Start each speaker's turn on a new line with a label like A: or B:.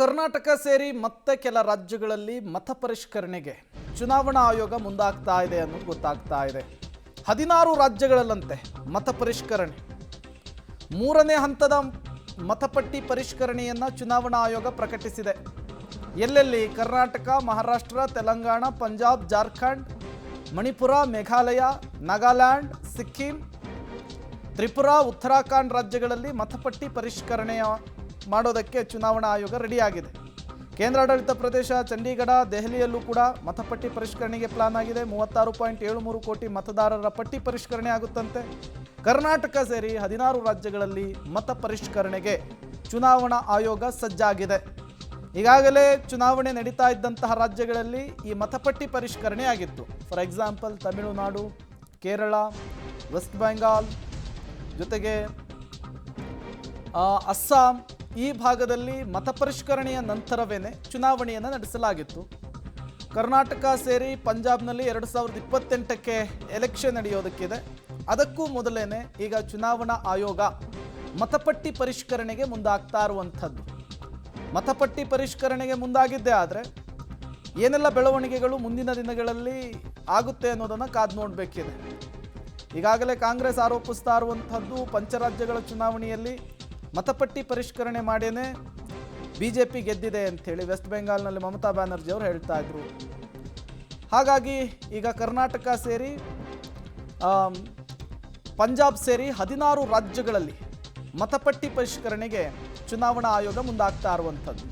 A: ಕರ್ನಾಟಕ ಸೇರಿ ಮತ್ತೆ ಕೆಲ ರಾಜ್ಯಗಳಲ್ಲಿ ಮತ ಪರಿಷ್ಕರಣೆಗೆ ಚುನಾವಣಾ ಆಯೋಗ ಮುಂದಾಗ್ತಾ ಇದೆ ಅನ್ನೋದು ಗೊತ್ತಾಗ್ತಾ ಇದೆ. 16 ರಾಜ್ಯಗಳಲ್ಲಂತೆ ಮತ ಪರಿಷ್ಕರಣೆ. ಮೂರನೇ ಹಂತದ ಮತಪಟ್ಟಿ ಪರಿಷ್ಕರಣೆಯನ್ನು ಚುನಾವಣಾ ಆಯೋಗ ಪ್ರಕಟಿಸಿದೆ. ಎಲ್ಲೆಲ್ಲಿ ಕರ್ನಾಟಕ, ಮಹಾರಾಷ್ಟ್ರ, ತೆಲಂಗಾಣ, ಪಂಜಾಬ್, ಜಾರ್ಖಂಡ್, ಮಣಿಪುರ, ಮೇಘಾಲಯ, ನಾಗಾಲ್ಯಾಂಡ್, ಸಿಕ್ಕಿಂ, ತ್ರಿಪುರಾ, ಉತ್ತರಾಖಂಡ್ ರಾಜ್ಯಗಳಲ್ಲಿ ಮತಪಟ್ಟಿ ಪರಿಷ್ಕರಣೆಯ ಮಾಡೋದಕ್ಕೆ ಚುನಾವಣಾ ಆಯೋಗ ರೆಡಿಯಾಗಿದೆ. ಕೇಂದ್ರಾಡಳಿತ ಪ್ರದೇಶ ಚಂಡೀಗಢ, ದೆಹಲಿಯಲ್ಲೂ ಕೂಡ ಮತಪಟ್ಟಿ ಪರಿಷ್ಕರಣೆಗೆ ಪ್ಲಾನ್ ಆಗಿದೆ. 36.73 ಕೋಟಿ ಮತದಾರರ ಪಟ್ಟಿ ಪರಿಷ್ಕರಣೆ ಆಗುತ್ತಂತೆ. ಕರ್ನಾಟಕ ಸೇರಿ 16 ರಾಜ್ಯಗಳಲ್ಲಿ ಮತ ಪರಿಷ್ಕರಣೆಗೆ ಚುನಾವಣಾ ಆಯೋಗ ಸಜ್ಜಾಗಿದೆ. ಈಗಾಗಲೇ ಚುನಾವಣೆ ನಡೀತಾ ಇದ್ದಂತಹ ರಾಜ್ಯಗಳಲ್ಲಿ ಈ ಮತಪಟ್ಟಿ ಪರಿಷ್ಕರಣೆ ಆಗಿತ್ತು. For example Tamil Nadu, Kerala, West Bengal, ಜೊತೆಗೆ ಅಸ್ಸಾಂ, ಈ ಭಾಗದಲ್ಲಿ ಮತ ಪರಿಷ್ಕರಣೆಯ ನಂತರವೇ ಚುನಾವಣೆಯನ್ನು ನಡೆಸಲಾಗಿತ್ತು. ಕರ್ನಾಟಕ ಸೇರಿ ಪಂಜಾಬ್ನಲ್ಲಿ 2028ಕ್ಕೆ ಎಲೆಕ್ಷನ್ ನಡೆಯೋದಕ್ಕಿದೆ. ಅದಕ್ಕೂ ಮೊದಲೇ ಈಗ ಚುನಾವಣಾ ಆಯೋಗ ಮತಪಟ್ಟಿ ಪರಿಷ್ಕರಣೆಗೆ ಮುಂದಾಗ್ತಾ ಇರುವಂಥದ್ದು. ಮತಪಟ್ಟಿ ಪರಿಷ್ಕರಣೆಗೆ ಮುಂದಾಗಿದ್ದೇ ಆದರೆ ಏನೆಲ್ಲ ಬೆಳವಣಿಗೆಗಳು ಮುಂದಿನ ದಿನಗಳಲ್ಲಿ ಆಗುತ್ತೆ ಅನ್ನೋದನ್ನು ಕಾದು ನೋಡಬೇಕಿದೆ. ಈಗಾಗಲೇ ಕಾಂಗ್ರೆಸ್ ಆರೋಪಿಸ್ತಾ ಇರುವಂಥದ್ದು ಪಂಚರಾಜ್ಯಗಳ ಚುನಾವಣೆಯಲ್ಲಿ ಮತಪಟ್ಟಿ ಪರಿಷ್ಕರಣೆ ಮಾಡೇನೆ BJP ಗೆದ್ದಿದೆ ಅಂಥೇಳಿ ವೆಸ್ಟ್ ಬೆಂಗಾಲ್ನಲ್ಲಿ ಮಮತಾ ಬ್ಯಾನರ್ಜಿ ಅವರು ಹೇಳ್ತಾ ಇದ್ರು. ಹಾಗಾಗಿ ಈಗ ಕರ್ನಾಟಕ ಸೇರಿ ಪಂಜಾಬ್ ಸೇರಿ 16 ರಾಜ್ಯಗಳಲ್ಲಿ ಮತಪಟ್ಟಿ ಪರಿಷ್ಕರಣೆಗೆ ಚುನಾವಣಾ ಆಯೋಗ ಮುಂದಾಗ್ತಾ ಇರುವಂಥದ್ದು.